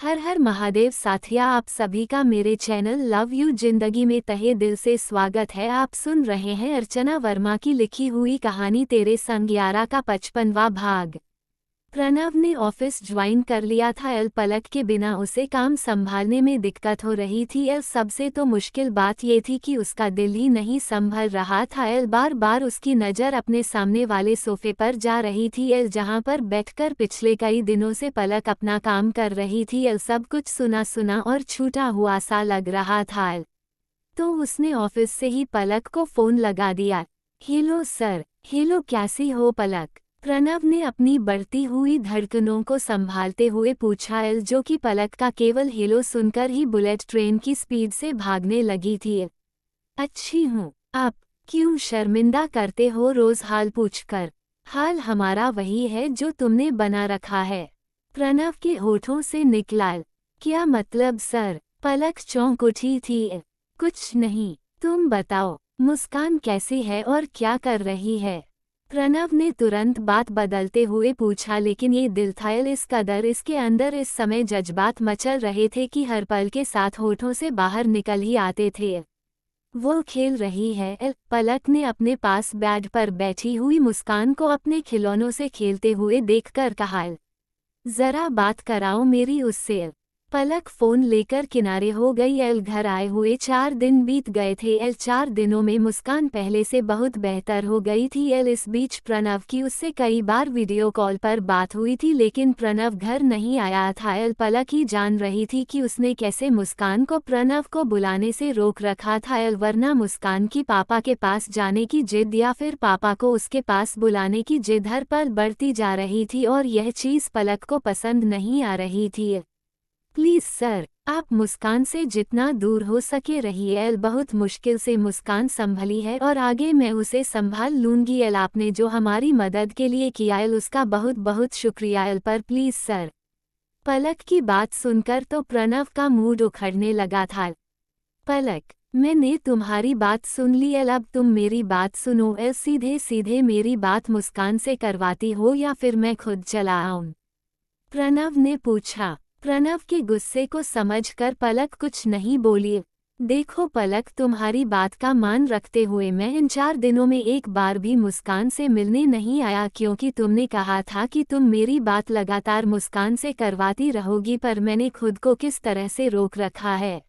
हर हर महादेव साथिया, आप सभी का मेरे चैनल लव यू जिंदगी में तहे दिल से स्वागत है। आप सुन रहे हैं अर्चना वर्मा की लिखी हुई कहानी तेरे संग यारा का 55वां भाग। प्रणव ने ऑफिस ज्वाइन कर लिया था। पलक के बिना उसे काम संभालने में दिक्कत हो रही थी। सबसे तो मुश्किल बात ये थी कि उसका दिल ही नहीं संभल रहा था। बार बार उसकी नज़र अपने सामने वाले सोफे पर जा रही थी, जहां पर बैठकर पिछले कई दिनों से पलक अपना काम कर रही थी। सब कुछ सुना सुना और छूटा हुआ सा लग रहा था। तो उसने ऑफिस से ही पलक को फ़ोन लगा दिया। Hello sir. हेलो, कैसी हो पलक? प्रणव ने अपनी बढ़ती हुई धड़कनों को संभालते हुए पूछा, जो कि पलक का केवल हेलो सुनकर ही बुलेट ट्रेन की स्पीड से भागने लगी थी। अच्छी हूँ। आप क्यों शर्मिंदा करते हो रोज हाल पूछकर? हाल हमारा वही है जो तुमने बना रखा है। प्रणव के होठों से निकला। क्या मतलब सर? पलक चौंक उठी थी। कुछ नहीं, तुम बताओ मुस्कान कैसी है और क्या कर रही है? प्रणव ने तुरंत बात बदलते हुए पूछा, लेकिन ये दिल था इस कदर इसके अंदर इस समय जज्बात मचल रहे थे कि हर पल के साथ होठों से बाहर निकल ही आते थे। वो खेल रही है। पलक ने अपने पास बेड पर बैठी हुई मुस्कान को अपने खिलौनों से खेलते हुए देखकर कहा, जरा बात कराओ मेरी उससे। पलक फोन लेकर किनारे हो गई। घर आए हुए 4 दिन बीत गए थे। 4 दिनों में मुस्कान पहले से बहुत बेहतर हो गई थी। इस बीच प्रणव की उससे कई बार वीडियो कॉल पर बात हुई थी, लेकिन प्रणव घर नहीं आया था। पलक ही जान रही थी कि उसने कैसे मुस्कान को प्रणव को बुलाने से रोक रखा था, वरना मुस्कान की पापा के पास जाने की जिद या फिर पापा को उसके पास बुलाने की जिद हर पल बढ़ती जा रही थी, और यह चीज़ पलक को पसंद नहीं आ रही थी। प्लीज़ सर, आप मुस्कान से जितना दूर हो सके रहिए। बहुत मुश्किल से मुस्कान संभली है और आगे मैं उसे संभाल लूंगी। आपने जो हमारी मदद के लिए किया उसका बहुत बहुत शुक्रिया। पर प्लीज़ सर। पलक की बात सुनकर तो प्रणव का मूड उखड़ने लगा था। पलक, मैंने तुम्हारी बात सुन ली। अब तुम मेरी बात सुनो। सीधे सीधे मेरी बात मुस्कान से करवाती हो या फिर मैं खुद चला आऊं? प्रणव ने पूछा। प्रणव के गुस्से को समझकर पलक कुछ नहीं बोली। देखो पलक, तुम्हारी बात का मान रखते हुए मैं इन 4 दिनों में एक बार भी मुस्कान से मिलने नहीं आया, क्योंकि तुमने कहा था कि तुम मेरी बात लगातार मुस्कान से करवाती रहोगी, पर मैंने खुद को किस तरह से रोक रखा है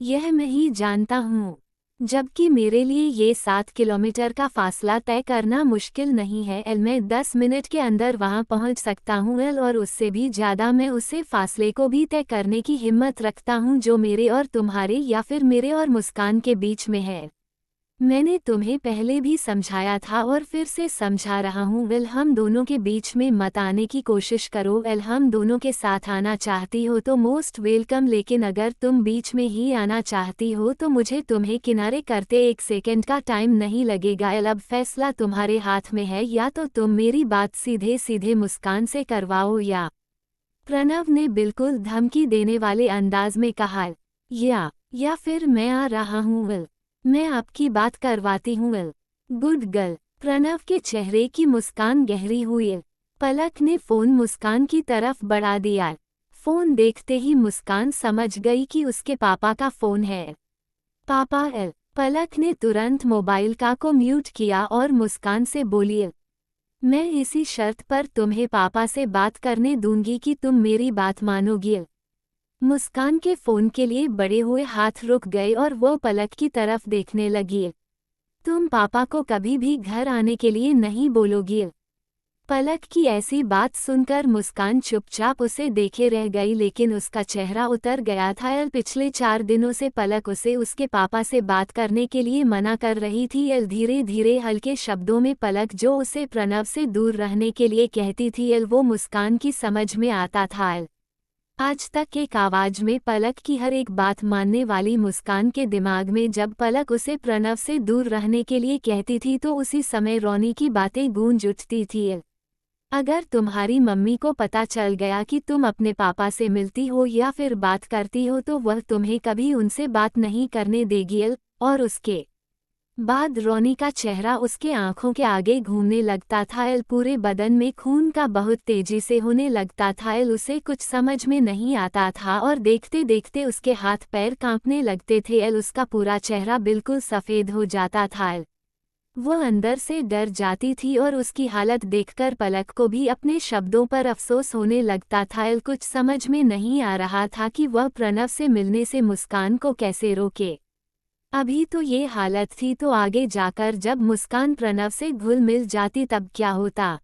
यह मैं ही जानता हूँ। जबकि मेरे लिए ये 7 किलोमीटर का फासला तय करना मुश्किल नहीं है। मैं 10 मिनट के अंदर वहाँ पहुँच सकता हूँ, और उससे भी ज़्यादा मैं उसे फासले को भी तय करने की हिम्मत रखता हूँ जो मेरे और तुम्हारे या फिर मेरे और मुस्कान के बीच में है। मैंने तुम्हें पहले भी समझाया था और फिर से समझा रहा हूँ। हम दोनों के बीच में मत आने की कोशिश करो। हम दोनों के साथ आना चाहती हो तो मोस्ट वेलकम, लेकिन अगर तुम बीच में ही आना चाहती हो तो मुझे तुम्हें किनारे करते 1 सेकंड का टाइम नहीं लगेगा। अब फैसला तुम्हारे हाथ में है, या तो तुम मेरी बात सीधे सीधे मुस्कान से करवाओ प्रणव ने बिल्कुल धमकी देने वाले अंदाज में कहा, या फिर मैं आ रहा हूँ। मैं आपकी बात करवाती हूँ। Good girl. प्रणव के चेहरे की मुस्कान गहरी हुई। पलक ने फ़ोन मुस्कान की तरफ बढ़ा दिया। फ़ोन देखते ही मुस्कान समझ गई कि उसके पापा का फ़ोन है। पापा। पलक ने तुरंत मोबाइल को म्यूट किया और मुस्कान से बोली, मैं इसी शर्त पर तुम्हें पापा से बात करने दूंगी कि तुम मेरी बात मानोगी। मुस्कान के फ़ोन के लिए बड़े हुए हाथ रुक गए और वो पलक की तरफ देखने लगी। तुम पापा को कभी भी घर आने के लिए नहीं बोलोगी? पलक की ऐसी बात सुनकर मुस्कान चुपचाप उसे देखे रह गई, लेकिन उसका चेहरा उतर गया था। पिछले 4 दिनों से पलक उसे उसके पापा से बात करने के लिए मना कर रही थी। धीरे धीरे हल्के शब्दों में पलक जो उसे प्रणव से दूर रहने के लिए कहती थी, वो मुस्कान की समझ में आता था। आज तक एक आवाज में पलक की हर एक बात मानने वाली मुस्कान के दिमाग में जब पलक उसे प्रणव से दूर रहने के लिए कहती थी तो उसी समय रोनी की बातें गूंज उठती थी। अगर तुम्हारी मम्मी को पता चल गया कि तुम अपने पापा से मिलती हो या फिर बात करती हो तो वह तुम्हें कभी उनसे बात नहीं करने देगी। और उसके बाद रोनी का चेहरा उसके आंखों के आगे घूमने लगता था। एल पूरे बदन में खून का बहुत तेजी से होने लगता था। एल उसे कुछ समझ में नहीं आता था और देखते देखते उसके हाथ पैर कांपने लगते थे। एल उसका पूरा चेहरा बिल्कुल सफ़ेद हो जाता था। एल वो अंदर से डर जाती थी और उसकी हालत देखकर पलक को भी अपने शब्दों पर अफसोस होने लगता था। एल कुछ समझ में नहीं आ रहा था कि वह प्रणव से मिलने से मुस्कान को कैसे रोके। अभी तो ये हालत थी तो आगे जाकर जब मुस्कान प्रणव से घुल मिल जाती तब क्या होता।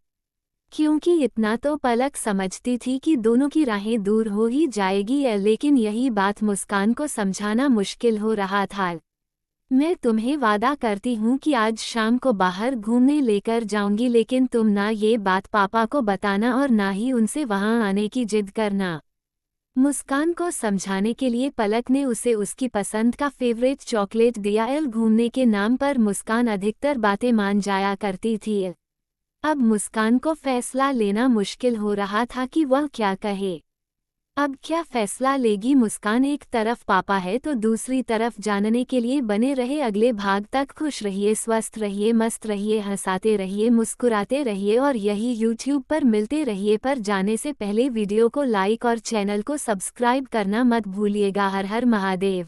क्योंकि इतना तो पलक समझती थी कि दोनों की राहें दूर हो ही जाएगी, लेकिन यही बात मुस्कान को समझाना मुश्किल हो रहा था। मैं तुम्हें वादा करती हूँ कि आज शाम को बाहर घूमने लेकर जाऊंगी, लेकिन तुम ना ये बात पापा को बताना और ना ही उनसे वहाँ आने की जिद करना। मुस्कान को समझाने के लिए पलक ने उसे उसकी पसंद का फेवरेट चॉकलेट दिया। एल घूमने के नाम पर मुस्कान अधिकतर बातें मान जाया करती थी। अब मुस्कान को फैसला लेना मुश्किल हो रहा था कि वह क्या कहे। अब क्या फैसला लेगी मुस्कान। एक तरफ पापा है तो दूसरी तरफ जानने के लिए बने रहे अगले भाग तक। खुश रहिए, स्वस्थ रहिए, मस्त रहिए, हंसाते रहिए, मुस्कुराते रहिए और यही यूट्यूब पर मिलते रहिए। पर जाने से पहले वीडियो को लाइक और चैनल को सब्सक्राइब करना मत भूलिएगा। हर हर महादेव।